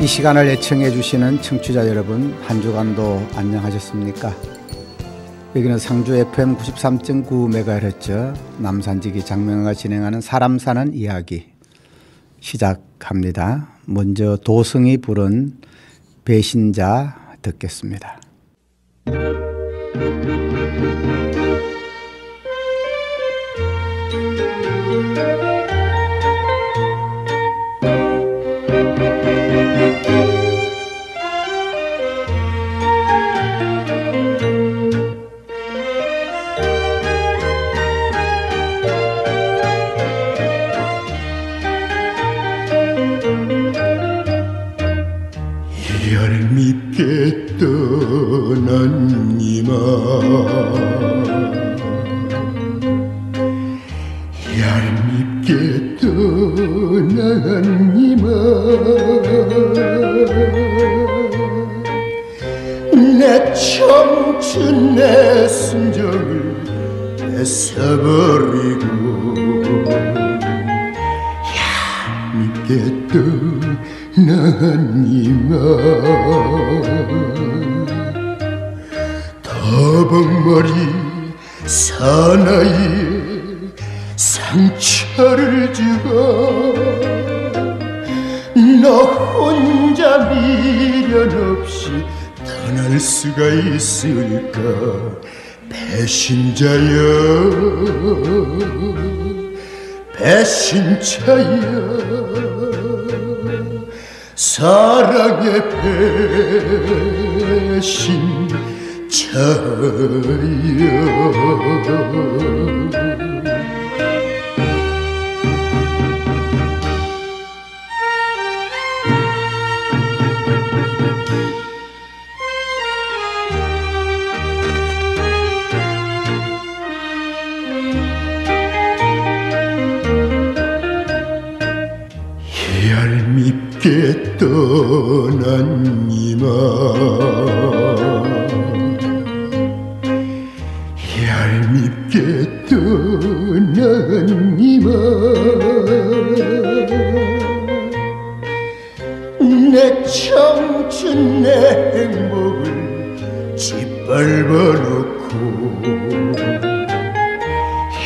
이 시간을 애청해 주시는 청취자 여러분, 한 주간도 안녕하셨습니까? 여기는 상주 FM 93.9MHz 남산지기 장명호가 진행하는 사람 사는 이야기 시작합니다. 먼저 도승이 부른 배신자 듣겠습니다. 얄밉게 떠난 이마, 얄밉게 떠난 이마, 내 청춘 내 순정을 뺏어버리고 얄밉게 떠난 이마, 더벅머리 사나이에 상처를 주고 너 혼자 미련 없이 떠날 수가 있을까? 배신자여, 배신자여, 사랑의 배신자여. 얄밉게 떠난 이마, 얄밉게 떠난 이마, 내 청춘 내 행복을 짓밟아놓고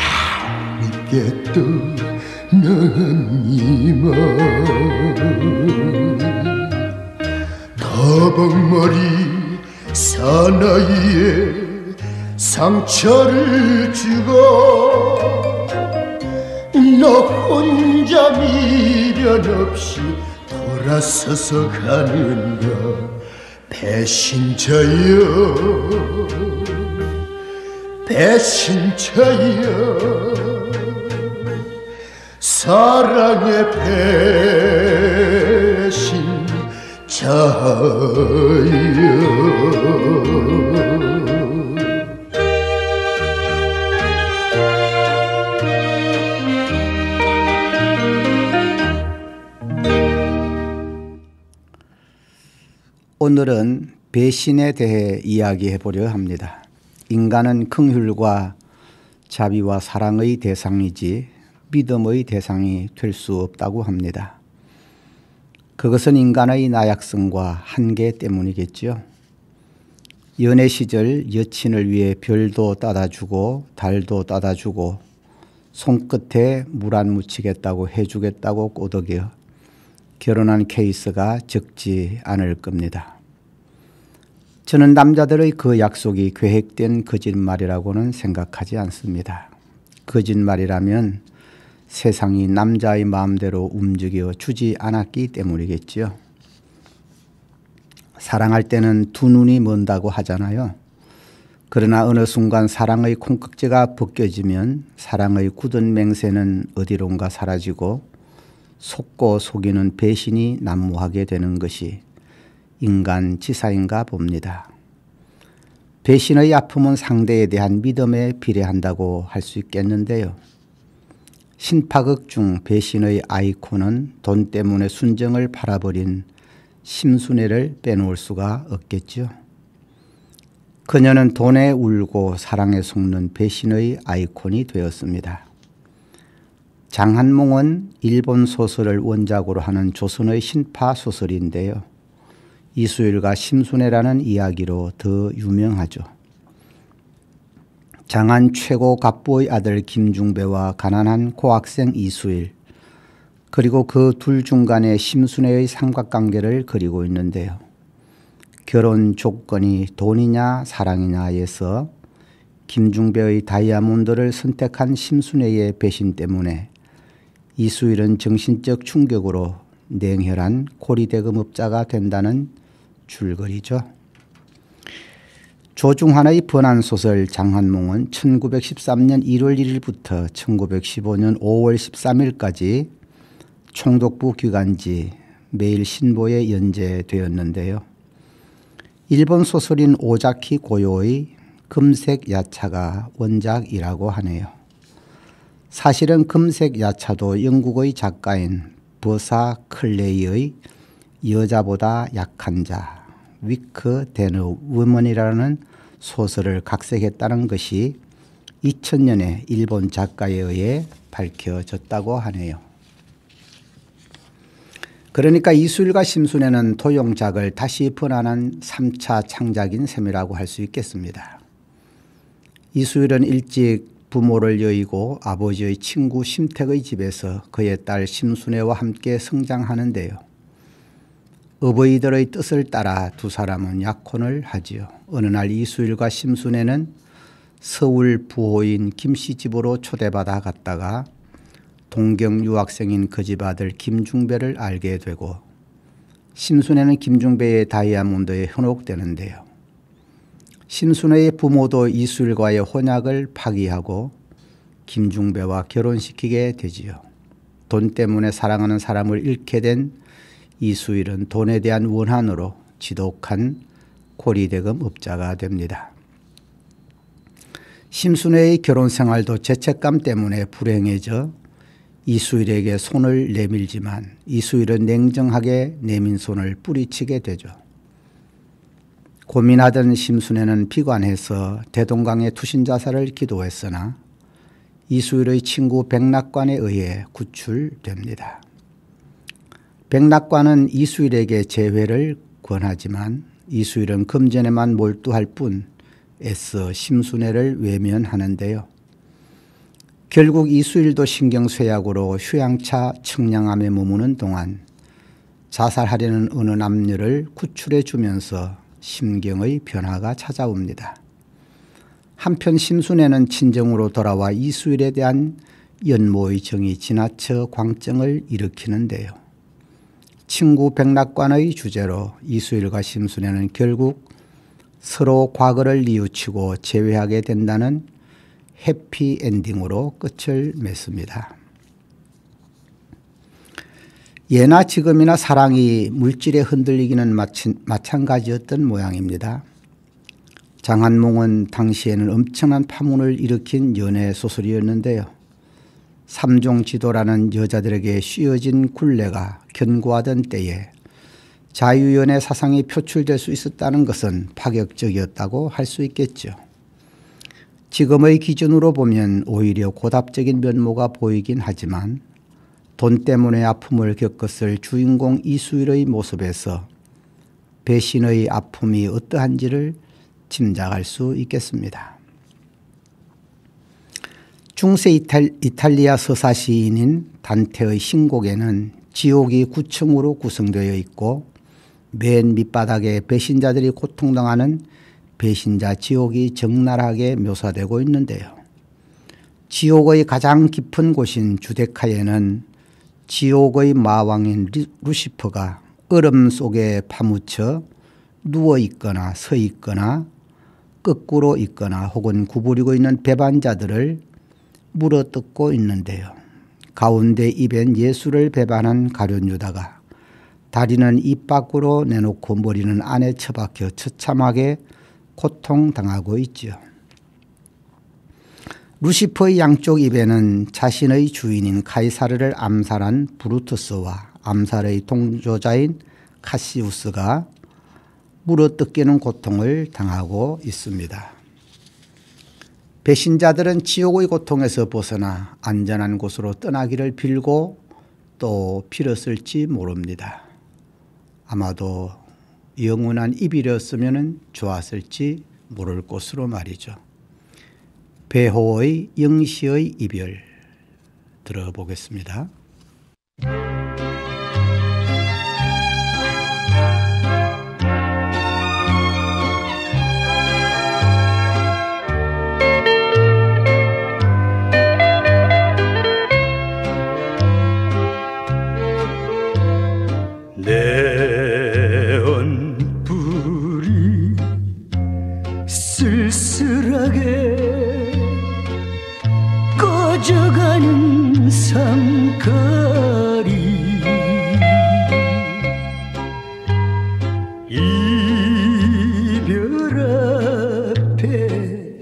얄밉게 떠난 이마, 더벅머리 사나이에 상처를 주고 너 혼자 미련 없이 돌아서서 가는가? 배신자여, 배신자여, 사랑의 배신자여. 오늘은 배신에 대해 이야기해 보려 합니다. 인간은 긍휼과 자비와 사랑의 대상이지 믿음의 대상이 될 수 없다고 합니다. 그것은 인간의 나약성과 한계 때문이겠죠. 연애 시절 여친을 위해 별도 따다주고 달도 따다주고 손끝에 물 안 묻히겠다고 해주겠다고 꼬드겨 결혼한 케이스가 적지 않을 겁니다. 저는 남자들의 그 약속이 계획된 거짓말이라고는 생각하지 않습니다. 거짓말이라면 세상이 남자의 마음대로 움직여 주지 않았기 때문이겠지요. 사랑할 때는 두 눈이 먼다고 하잖아요. 그러나 어느 순간 사랑의 콩깍지가 벗겨지면 사랑의 굳은 맹세는 어디론가 사라지고 속고 속이는 배신이 난무하게 되는 것이 인간 지사인가 봅니다. 배신의 아픔은 상대에 대한 믿음에 비례한다고 할 수 있겠는데요. 신파극 중 배신의 아이콘은 돈 때문에 순정을 팔아버린 심순애를 빼놓을 수가 없겠죠. 그녀는 돈에 울고 사랑에 속는 배신의 아이콘이 되었습니다. 장한몽은 일본 소설을 원작으로 하는 조선의 신파 소설인데요. 이수일과 심순애라는 이야기로 더 유명하죠. 장한 최고 갑부의 아들 김중배와 가난한 고학생 이수일, 그리고 그 둘 중간에 심순애의 삼각관계를 그리고 있는데요. 결혼 조건이 돈이냐 사랑이냐에서 김중배의 다이아몬드를 선택한 심순애의 배신 때문에 이수일은 정신적 충격으로 냉혈한 고리대금업자가 된다는 줄거리죠. 조중환의 번안소설 장한몽은 1913년 1월 1일부터 1915년 5월 13일까지 총독부 기간지 매일 신보에 연재되었는데요. 일본 소설인 오자키 고요의 금색 야차가 원작이라고 하네요. 사실은 금색 야차도 영국의 작가인 버사 클레이의 여자보다 약한 자, 위크 데너 우먼이라는 소설을 각색했다는 것이 2000년에 일본 작가에 의해 밝혀졌다고 하네요. 그러니까 이수일과 심순애는 도용작을 다시 번안한 3차 창작인 셈이라고 할 수 있겠습니다. 이수일은 일찍 부모를 여의고 아버지의 친구 심택의 집에서 그의 딸 심순애와 함께 성장하는데요. 어버이들의 뜻을 따라 두 사람은 약혼을 하지요. 어느 날 이수일과 심순애는 서울 부호인 김씨 집으로 초대받아 갔다가 동경 유학생인 그 집 아들 김중배를 알게 되고 심순애는 김중배의 다이아몬드에 현혹되는데요. 심순애의 부모도 이수일과의 혼약을 파기하고 김중배와 결혼시키게 되지요. 돈 때문에 사랑하는 사람을 잃게 된 이수일은 돈에 대한 원한으로 지독한 고리대금 업자가 됩니다. 심순애의 결혼 생활도 죄책감 때문에 불행해져 이수일에게 손을 내밀지만 이수일은 냉정하게 내민 손을 뿌리치게 되죠. 고민하던 심순애는 비관해서 대동강의 투신자살을 기도했으나 이수일의 친구 백낙관에 의해 구출됩니다. 백낙관은 이수일에게 재회를 권하지만 이수일은 금전에만 몰두할 뿐 애써 심순애를 외면하는데요. 결국 이수일도 신경쇠약으로 휴양차 청량함에 머무는 동안 자살하려는 어느 남녀를 구출해 주면서 심경의 변화가 찾아옵니다. 한편 심순애는 친정으로 돌아와 이수일에 대한 연모의 정이 지나쳐 광증을 일으키는데요. 친구 백낙관의 주제로 이수일과 심순애는 결국 서로 과거를 뉘우치고 재회하게 된다는 해피엔딩으로 끝을 맺습니다. 예나 지금이나 사랑이 물질에 흔들리기는 마찬가지였던 모양입니다. 장한몽은 당시에는 엄청난 파문을 일으킨 연애 소설이었는데요. 삼종지도라는 여자들에게 씌어진 굴레가 견고하던 때에 자유연애 사상이 표출될 수 있었다는 것은 파격적이었다고 할 수 있겠죠. 지금의 기준으로 보면 오히려 고답적인 면모가 보이긴 하지만 돈 때문에 아픔을 겪었을 주인공 이수일의 모습에서 배신의 아픔이 어떠한지를 짐작할 수 있겠습니다. 중세 이탈리아 서사 시인인 단테의 신곡에는 지옥이 9층으로 구성되어 있고 맨 밑바닥에 배신자들이 고통당하는 배신자 지옥이 적나라하게 묘사되고 있는데요. 지옥의 가장 깊은 곳인 주데카에는 지옥의 마왕인 루시퍼가 얼음 속에 파묻혀 누워 있거나 서 있거나 거꾸로 있거나 혹은 구부리고 있는 배반자들을 물어뜯고 있는데요. 가운데 입엔 예수를 배반한 가룟 유다가 다리는 입 밖으로 내놓고 머리는 안에 처박혀 처참하게 고통당하고 있지요. 루시퍼의 양쪽 입에는 자신의 주인인 카이사르를 암살한 브루투스와 암살의 동조자인 카시우스가 물어뜯기는 고통을 당하고 있습니다. 배신자들은 지옥의 고통에서 벗어나 안전한 곳으로 떠나기를 빌고 또 빌었을지 모릅니다. 아마도 영원한 이별이었으면 좋았을지 모를 것으로 말이죠. 배호의 영시의 이별 들어보겠습니다. 네온불이 쓸쓸하게 꺼져가는 상가리 이별 앞에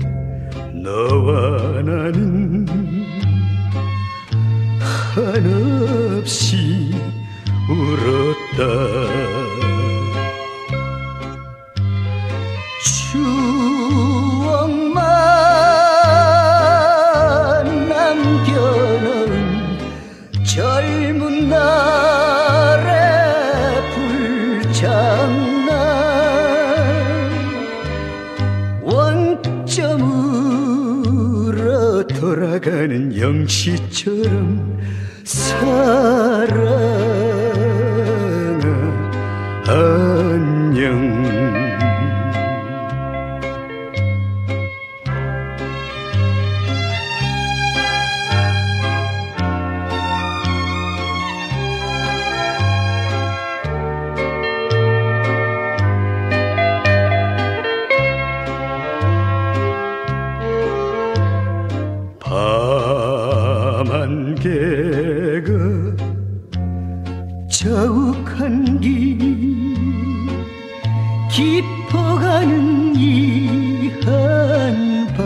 너와 나는 한없이 울었다. 추억만 남겨놓은 젊은 날의 불장난 원점으로 돌아가는 영시처럼 사랑아 안녕. 밤안개가 자욱한 길 깊어가는 이 한밤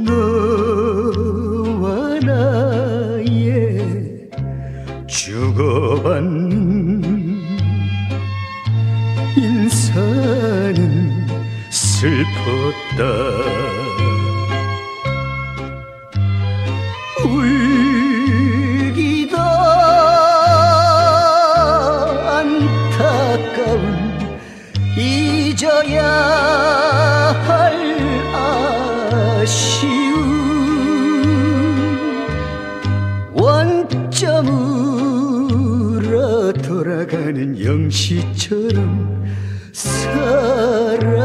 너와 나의 주고받는 인사는 슬펐다. 울기도 안타까운 잊어야 할 아쉬움 원점으로 돌아가는 영시처럼 사랑아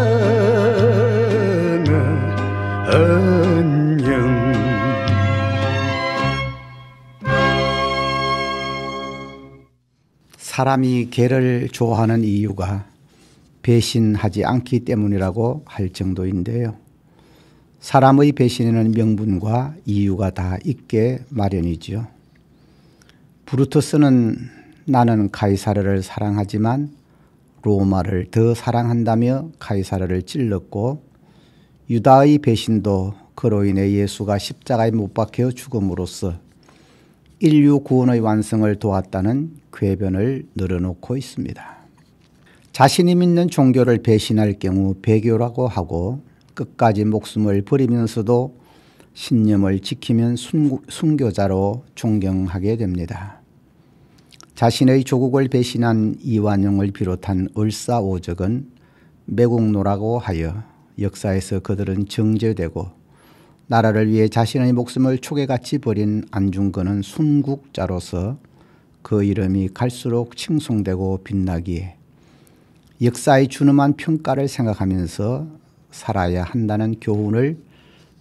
안녕. 사람이 개를 좋아하는 이유가 배신하지 않기 때문이라고 할 정도인데요. 사람의 배신에는 명분과 이유가 다 있게 마련이지요. 브루투스는 나는 가이사르를 사랑하지만 로마를 더 사랑한다며 가이사르를 찔렀고, 유다의 배신도 그로 인해 예수가 십자가에 못 박혀 죽음으로써 인류 구원의 완성을 도왔다는 궤변을 늘어놓고 있습니다. 자신이 믿는 종교를 배신할 경우 배교라고 하고, 끝까지 목숨을 버리면서도 신념을 지키면 순교자로 존경하게 됩니다. 자신의 조국을 배신한 이완용을 비롯한 을사오적은 매국노라고 하여 역사에서 그들은 정죄되고, 나라를 위해 자신의 목숨을 초계같이 버린 안중근은 순국자로서 그 이름이 갈수록 칭송되고 빛나기에 역사의 준엄한 평가를 생각하면서 살아야 한다는 교훈을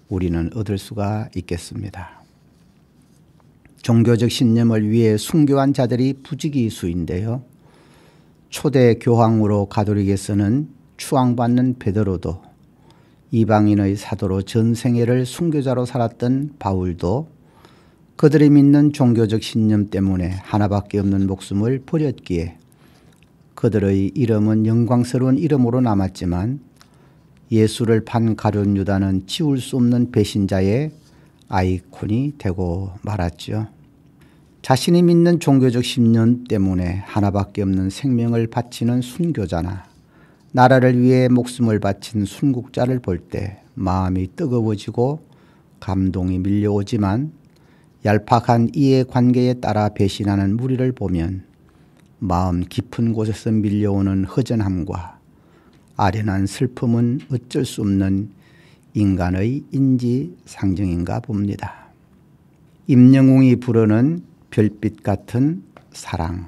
우리는 얻을 수가 있겠습니다. 종교적 신념을 위해 순교한 자들이 부지기수인데요. 초대 교황으로 가톨릭에서는 추앙받는 베드로도, 이방인의 사도로 전생애를 순교자로 살았던 바울도 그들이 믿는 종교적 신념 때문에 하나밖에 없는 목숨을 버렸기에 그들의 이름은 영광스러운 이름으로 남았지만, 예수를 판 가룟 유다는 지울 수 없는 배신자의 아이콘이 되고 말았죠. 자신이 믿는 종교적 신념 때문에 하나밖에 없는 생명을 바치는 순교자나 나라를 위해 목숨을 바친 순국자를 볼 때 마음이 뜨거워지고 감동이 밀려오지만 얄팍한 이해관계에 따라 배신하는 무리를 보면 마음 깊은 곳에서 밀려오는 허전함과 아련한 슬픔은 어쩔 수 없는 인간의 인지상정인가 봅니다. 임영웅이 부르는 별빛 같은 사랑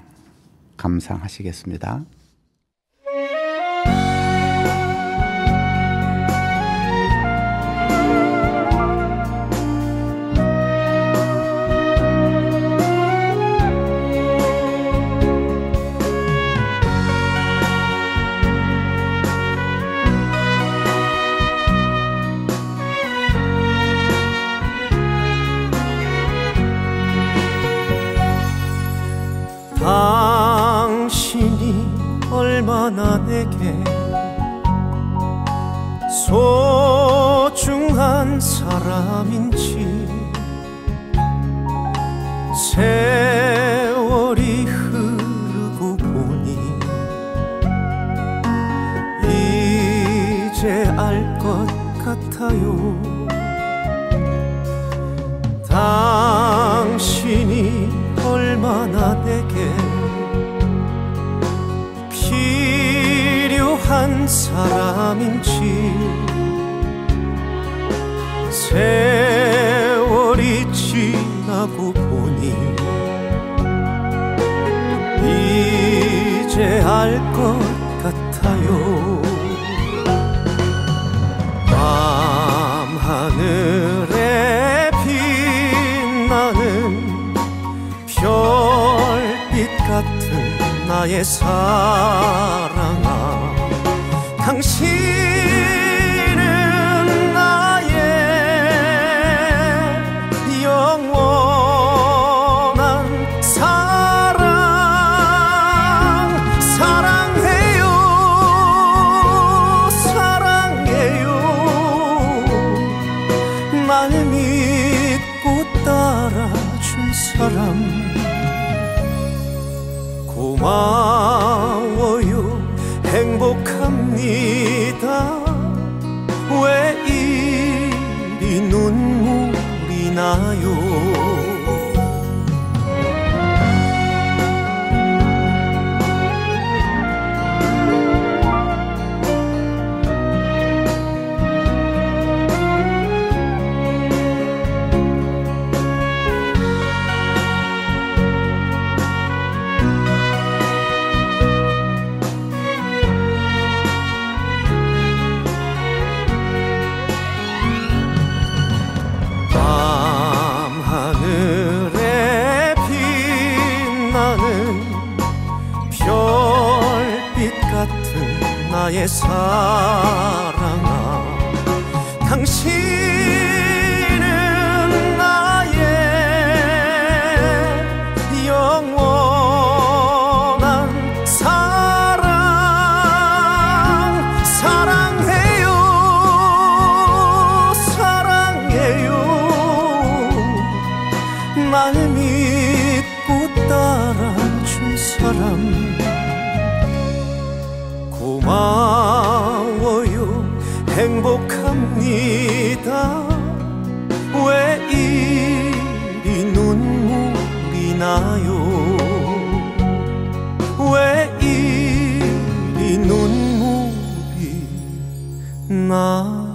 감상하시겠습니다. 당신이 얼마나 내게 소중한 사람인지 세월이 흐르고 보니 이제 알 것 같아요. 당신이 얼마나 내게 필요한 사람인지 세월이 지나고 보니 이제 알 것 같아요. 밤하늘에 빛나는 별빛 같은 나의 사랑아, 당신은 나의 영원한 사랑. 사랑해요, 사랑해요. 날 믿고 따라준 사람 고마워요. 행복합니다. 왜 이리 눈물이 나요. 나의 사랑아, 당신은 나의 영원한 사랑. 사랑해요, 사랑해요. 날 믿고 따라준 사람 고마워요. 행복합니다. 왜 이리 눈물이 나요. 왜 이리 눈물이 나요.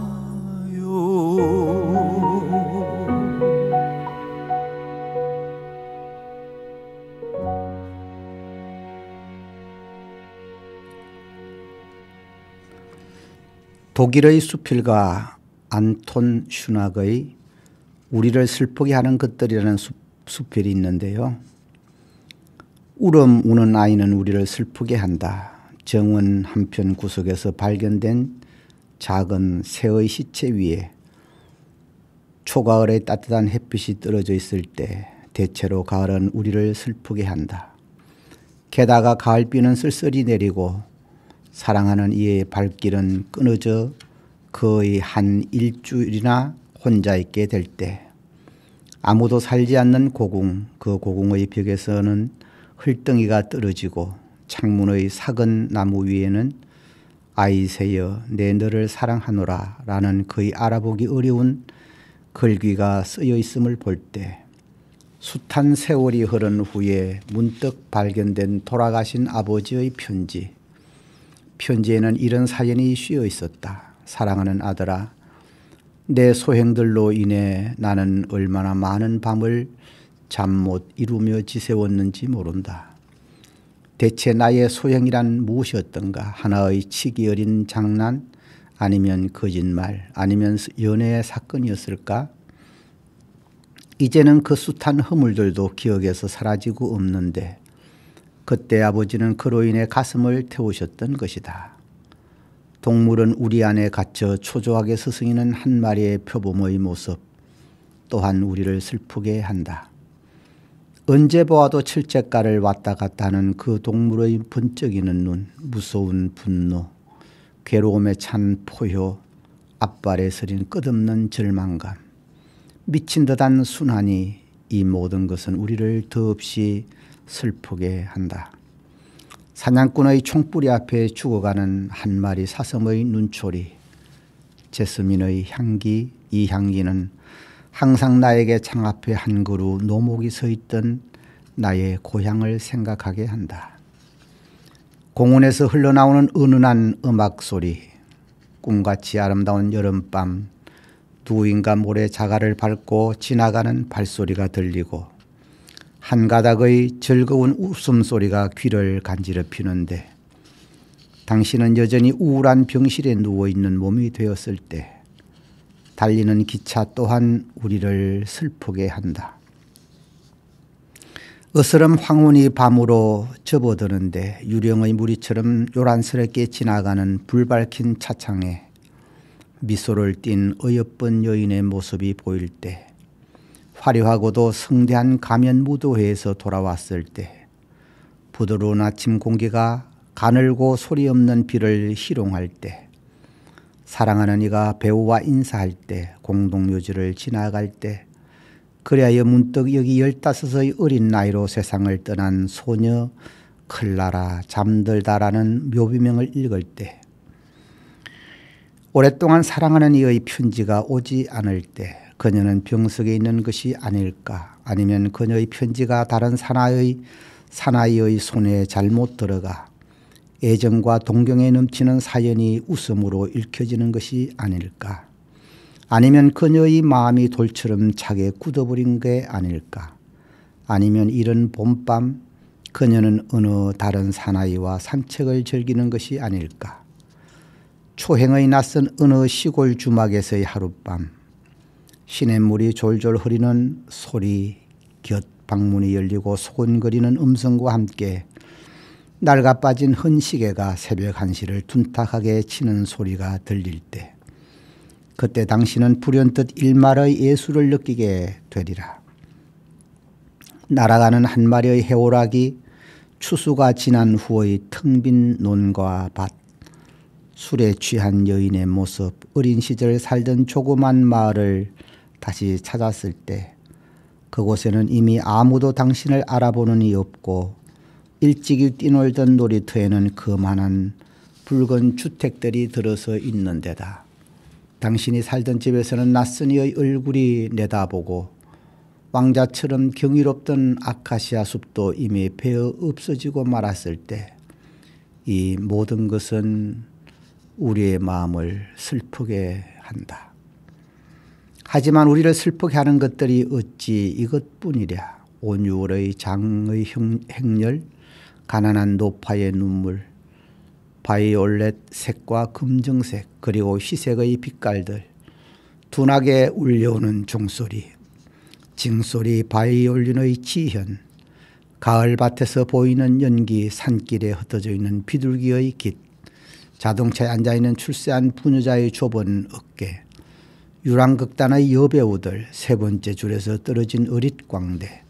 독일의 수필가 안톤 슈낙의 우리를 슬프게 하는 것들이라는 수필이 있는데요. 울음 우는 아이는 우리를 슬프게 한다. 정원 한편 구석에서 발견된 작은 새의 시체 위에 초가을의 따뜻한 햇빛이 떨어져 있을 때 대체로 가을은 우리를 슬프게 한다. 게다가 가을비는 쓸쓸히 내리고 사랑하는 이의 발길은 끊어져 거의 한 일주일이나 혼자 있게 될 때 아무도 살지 않는 고궁, 그 고궁의 벽에서는 흘덩이가 떨어지고 창문의 삭은 나무 위에는 아이세여 내 너를 사랑하노라 라는 거의 알아보기 어려운 글귀가 쓰여 있음을 볼 때 숱한 세월이 흐른 후에 문득 발견된 돌아가신 아버지의 편지. 편지에는 이런 사연이 씌어 있었다. 사랑하는 아들아, 내 소행들로 인해 나는 얼마나 많은 밤을 잠 못 이루며 지새웠는지 모른다. 대체 나의 소행이란 무엇이었던가? 하나의 치기 어린 장난? 아니면 거짓말? 아니면 연애의 사건이었을까? 이제는 그 숱한 허물들도 기억에서 사라지고 없는데 그때 아버지는 그로 인해 가슴을 태우셨던 것이다. 동물은 우리 안에 갇혀 초조하게 스승이는 한 마리의 표범의 모습 또한 우리를 슬프게 한다. 언제 보아도 철책가를 왔다 갔다 하는 그 동물의 번쩍이는 눈, 무서운 분노, 괴로움에 찬 포효, 앞발에 서린 끝없는 절망감, 미친 듯한 순환이 이 모든 것은 우리를 더없이 슬프게 한다. 사냥꾼의 총뿌리 앞에 죽어가는 한 마리 사슴의 눈초리, 제스민의 향기, 이 향기는 항상 나에게 창 앞에 한 그루 노목이 서 있던 나의 고향을 생각하게 한다. 공원에서 흘러나오는 은은한 음악 소리, 꿈같이 아름다운 여름밤, 두인가 모래 자갈을 밟고 지나가는 발소리가 들리고 한 가닥의 즐거운 웃음소리가 귀를 간지럽히는데 당신은 여전히 우울한 병실에 누워있는 몸이 되었을 때 달리는 기차 또한 우리를 슬프게 한다. 어스름 황혼이 밤으로 접어드는데 유령의 무리처럼 요란스럽게 지나가는 불밝힌 차창에 미소를 띤 어여쁜 여인의 모습이 보일 때 화려하고도 성대한 가면 무도회에서 돌아왔을 때 부드러운 아침 공기가 가늘고 소리 없는 비를 희롱할 때 사랑하는 이가 배우와 인사할 때 공동묘지를 지나갈 때 그리하여 문득 여기 15의 어린 나이로 세상을 떠난 소녀 클라라 잠들다라는 묘비명을 읽을 때 오랫동안 사랑하는 이의 편지가 오지 않을 때 그녀는 병석에 있는 것이 아닐까? 아니면 그녀의 편지가 다른 사나이의 손에 잘못 들어가 애정과 동경에 넘치는 사연이 웃음으로 읽혀지는 것이 아닐까? 아니면 그녀의 마음이 돌처럼 차게 굳어버린 게 아닐까? 아니면 이른 봄밤 그녀는 어느 다른 사나이와 산책을 즐기는 것이 아닐까? 초행의 낯선 어느 시골 주막에서의 하룻밤, 시냇물이 졸졸 흐리는 소리 곁 방문이 열리고 소곤거리는 음성과 함께 낡아 빠진 헌시계가 새벽 1시를 둔탁하게 치는 소리가 들릴 때 그때 당신은 불현듯 일말의 예술을 느끼게 되리라. 날아가는 한 마리의 해오락이 추수가 지난 후의 텅 빈 논과 밭, 술에 취한 여인의 모습, 어린 시절 살던 조그만 마을을 다시 찾았을 때 그곳에는 이미 아무도 당신을 알아보는 이 없고 일찍이 뛰놀던 놀이터에는 거만한 붉은 주택들이 들어서 있는 데다. 당신이 살던 집에서는 낯선 이의 얼굴이 내다보고 왕자처럼 경이롭던 아카시아 숲도 이미 베어 없어지고 말았을 때 이 모든 것은 우리의 마음을 슬프게 한다. 하지만 우리를 슬프게 하는 것들이 어찌 이것뿐이랴. 온유월의 장의 행렬, 가난한 노파의 눈물, 바이올렛 색과 금정색 그리고 희색의 빛깔들, 둔하게 울려오는 종소리, 징소리 바이올린의 지현, 가을밭에서 보이는 연기, 산길에 흩어져 있는 비둘기의 깃, 자동차에 앉아있는 출세한 부녀자의 좁은 어깨, 유랑극단의 여배우들, 세 번째 줄에서 떨어진 어릿광대,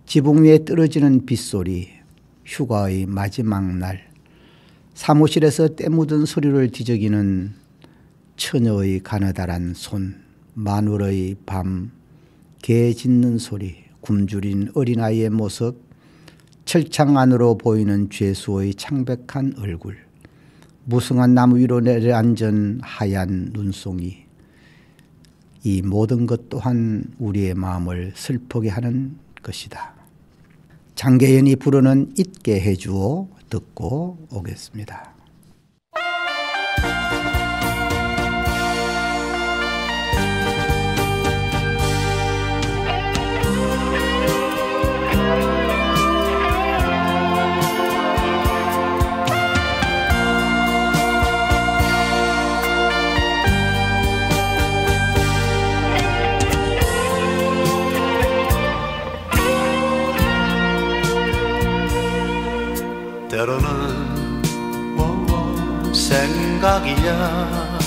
지붕 위에 떨어지는 빗소리, 휴가의 마지막 날, 사무실에서 때 묻은 서류를 뒤적이는 처녀의 가느다란 손, 마눌의 밤, 개 짖는 소리, 굶주린 어린아이의 모습, 철창 안으로 보이는 죄수의 창백한 얼굴, 무성한 나무 위로 내려앉은 하얀 눈송이. 이 모든 것 또한 우리의 마음을 슬프게 하는 것이다. 장계연이 부르는 잊게 해주오 듣고 오겠습니다. 때로는 생각이야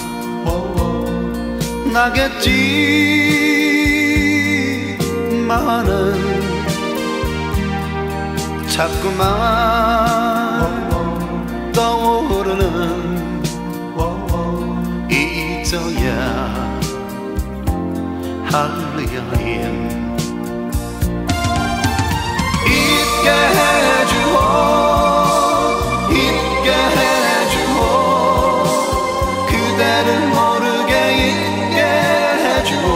나겠지만은 자꾸만 떠오르는 잊어야 할 여인 잊게 해주오 그대를 모르게 잊게 해주오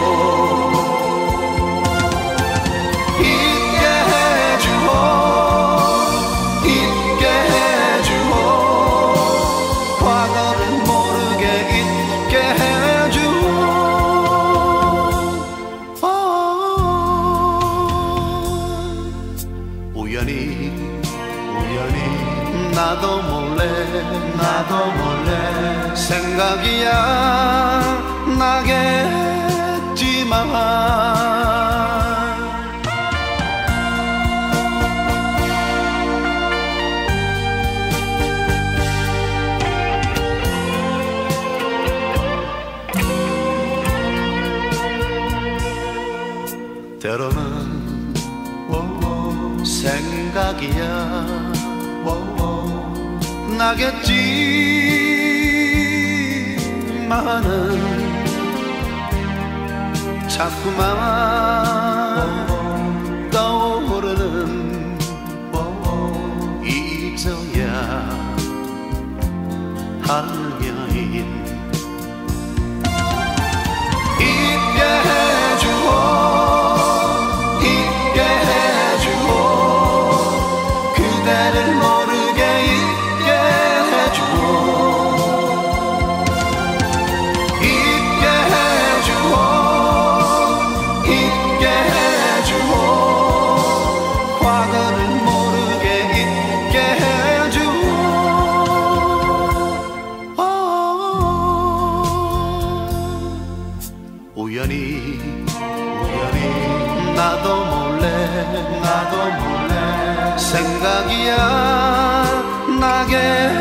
잊게 해주오 잊게 해주오 과거를 모르게 잊게 해주오 우연히 나도 몰래 생각이야 나겠지만 때로는 생각이야 나겠지만은 자꾸만 떠오르는 잊어야 할 여인 잊게 해주오 잊게 해주오 그대를 모르게 잊게 해주오 잊게 해주오 잊게 해주오 과거를 모르게 잊게 해주오 우연히 나도 몰래 생각이야 나겠지만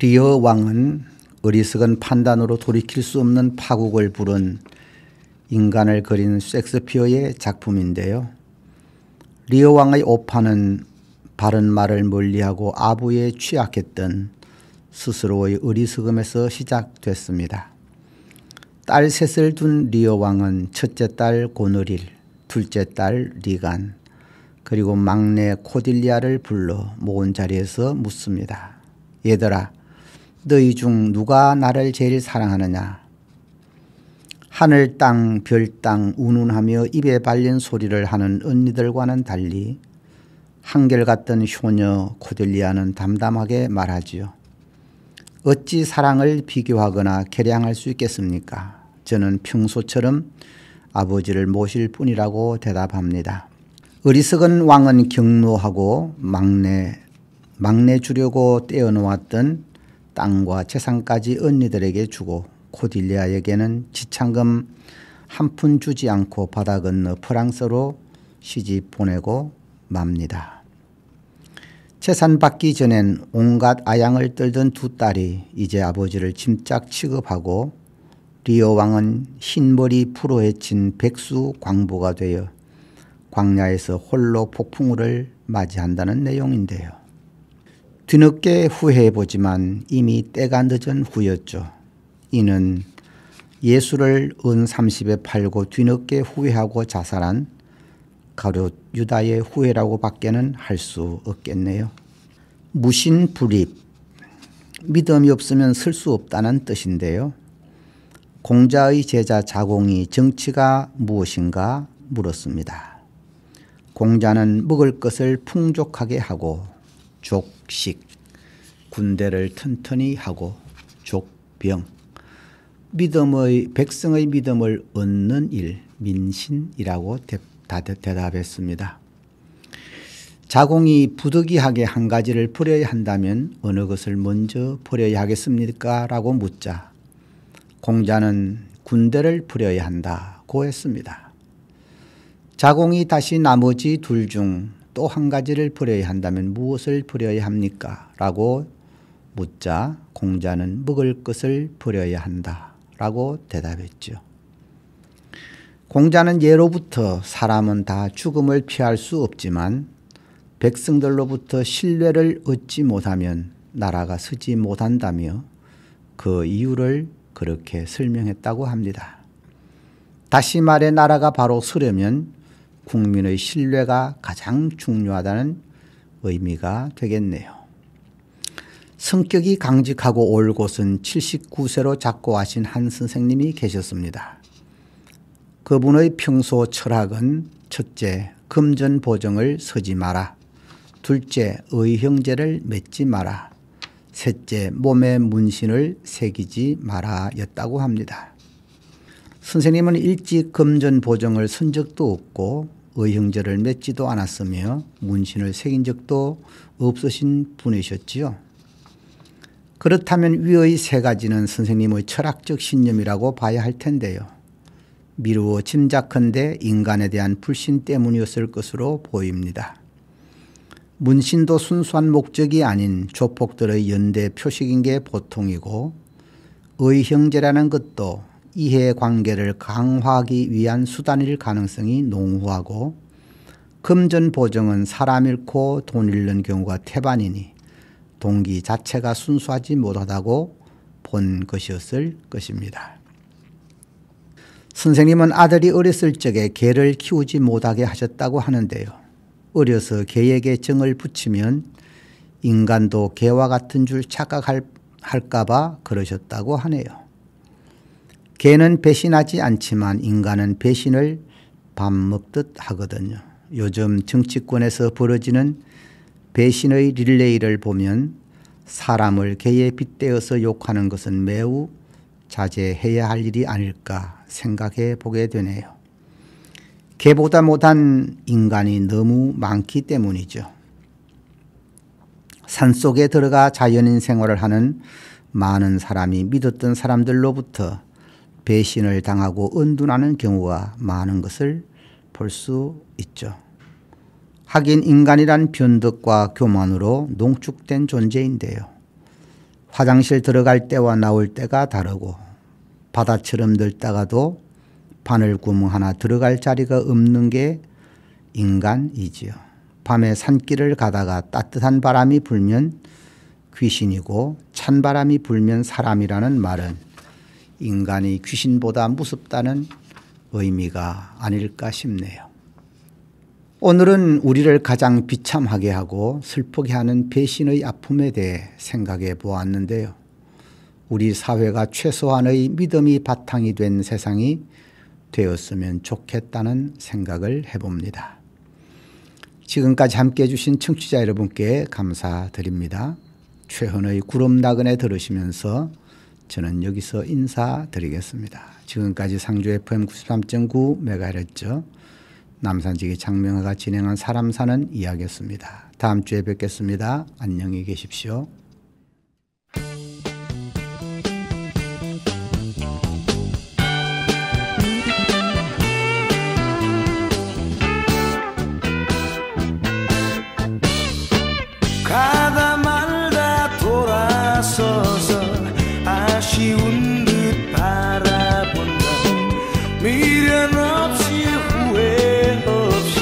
리어 왕은 어리석은 판단으로 돌이킬 수 없는 파국을 부른 인간을 그린 셰익스피어의 작품인데요. 리어 왕의 오판은 바른 말을 멀리하고 아부에 취약했던 스스로의 어리석음에서 시작됐습니다. 딸 셋을 둔 리어 왕은 첫째 딸 고느릴, 둘째 딸 리간, 그리고 막내 코딜리아를 불러 모은 자리에서 묻습니다. 얘들아, 너희 중 누가 나를 제일 사랑하느냐? 하늘 땅, 별 땅 운운하며 입에 발린 소리를 하는 언니들과는 달리 한결같던 효녀 코델리아는 담담하게 말하지요. 어찌 사랑을 비교하거나 계량할 수 있겠습니까? 저는 평소처럼 아버지를 모실 뿐이라고 대답합니다. 어리석은 왕은 경로하고 막내 주려고 떼어놓았던 땅과 재산까지 언니들에게 주고 코딜리아에게는 지창금 한 푼 주지 않고 바다 건너 프랑스로 시집 보내고 맙니다. 재산 받기 전엔 온갖 아양을 떨던 두 딸이 이제 아버지를 짐짝 취급하고 리어 왕은 흰머리 풀어 헤친 백수 광부가 되어 광야에서 홀로 폭풍우를 맞이한다는 내용인데요. 뒤늦게 후회해보지만 이미 때가 늦은 후였죠. 이는 예수를 은 30에 팔고 뒤늦게 후회하고 자살한 가룟 유다의 후회라고 밖에는 할 수 없겠네요. 무신불입, 믿음이 없으면 쓸 수 없다는 뜻인데요. 공자의 제자 자공이 정치가 무엇인가 물었습니다. 공자는 먹을 것을 풍족하게 하고 족식, 군대를 튼튼히 하고 족병, 백성의 믿음을 얻는 일, 민신이라고 대답했습니다. 자공이 부득이하게 한 가지를 버려야 한다면 어느 것을 먼저 버려야 하겠습니까? 라고 묻자 공자는 군대를 버려야 한다고 했습니다. 자공이 다시 나머지 둘 중 또 한 가지를 버려야 한다면 무엇을 버려야 합니까? 라고 묻자 공자는 먹을 것을 버려야 한다라고 대답했죠. 공자는 예로부터 사람은 다 죽음을 피할 수 없지만 백성들로부터 신뢰를 얻지 못하면 나라가 서지 못한다며 그 이유를 그렇게 설명했다고 합니다. 다시 말해 나라가 바로 서려면 국민의 신뢰가 가장 중요하다는 의미가 되겠네요. 성격이 강직하고 올곧은 79세로 작고하신 한 선생님이 계셨습니다. 그분의 평소 철학은 첫째, 금전보정을 서지 마라. 둘째, 의형제를 맺지 마라. 셋째, 몸에 문신을 새기지 마라 였다고 합니다. 선생님은 일찍 금전보정을 선 적도 없고 의형제를 맺지도 않았으며 문신을 새긴 적도 없으신 분이셨지요. 그렇다면 위의 세 가지는 선생님의 철학적 신념이라고 봐야 할 텐데요. 미루어 짐작컨대 인간에 대한 불신 때문이었을 것으로 보입니다. 문신도 순수한 목적이 아닌 조폭들의 연대 표식인 게 보통이고 의형제라는 것도 이해관계를 강화하기 위한 수단일 가능성이 농후하고 금전보정은 사람 잃고 돈 잃는 경우가 태반이니 동기 자체가 순수하지 못하다고 본 것이었을 것입니다. 선생님은 아들이 어렸을 적에 개를 키우지 못하게 하셨다고 하는데요. 어려서 개에게 정을 붙이면 인간도 개와 같은 줄 착각할까 봐 그러셨다고 하네요. 개는 배신하지 않지만 인간은 배신을 밥 먹듯 하거든요. 요즘 정치권에서 벌어지는 배신의 릴레이를 보면 사람을 개에 빗대어서 욕하는 것은 매우 자제해야 할 일이 아닐까 생각해 보게 되네요. 개보다 못한 인간이 너무 많기 때문이죠. 산속에 들어가 자연인 생활을 하는 많은 사람이 믿었던 사람들로부터 배신을 당하고 은둔하는 경우가 많은 것을 볼 수 있죠. 하긴 인간이란 변덕과 교만으로 농축된 존재인데요. 화장실 들어갈 때와 나올 때가 다르고 바다처럼 넓다가도 바늘구멍 하나 들어갈 자리가 없는 게 인간이지요. 밤에 산길을 가다가 따뜻한 바람이 불면 귀신이고 찬 바람이 불면 사람이라는 말은 인간이 귀신보다 무섭다는 의미가 아닐까 싶네요. 오늘은 우리를 가장 비참하게 하고 슬프게 하는 배신의 아픔에 대해 생각해 보았는데요. 우리 사회가 최소한의 믿음이 바탕이 된 세상이 되었으면 좋겠다는 생각을 해봅니다. 지금까지 함께해 주신 청취자 여러분께 감사드립니다. 최헌의 구름 나그네 들으시면서 저는 여기서 인사드리겠습니다. 지금까지 상주 FM 93.9MHz 남산지기 장명화가 진행한 사람 사는 이야기였습니다. 다음 주에 뵙겠습니다. 안녕히 계십시오. 가다 말다 돌아서서 아쉬운 듯 바라본다. 미련 없이 후회 없이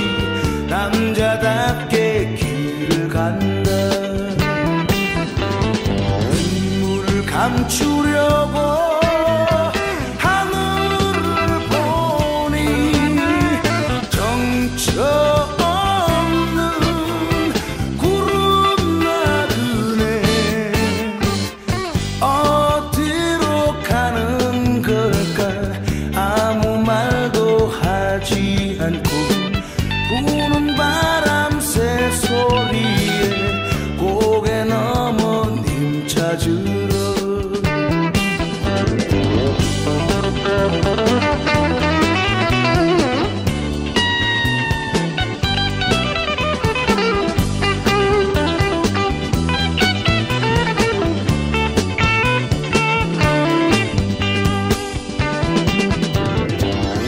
남자답게 길을 간다. 감추려고 하늘을 보니 정처 없는 구름 나그네 어디로 가는 걸까 아무 말도 하지 않고 부는 바람 새소리에 고개 넘어 님 찾으러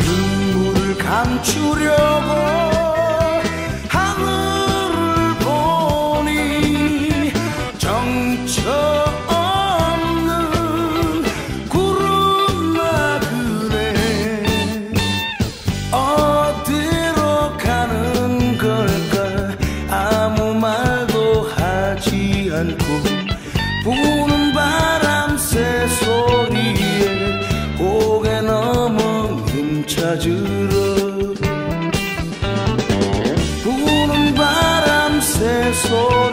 눈물을 감추려고 하늘을 보니 정처 없는 구름 나그네 어디로 가는 걸까 아무 말도 하지 않고 부는 바람 새소리에 고개 넘어 님 찾으러 부는 바람 새소리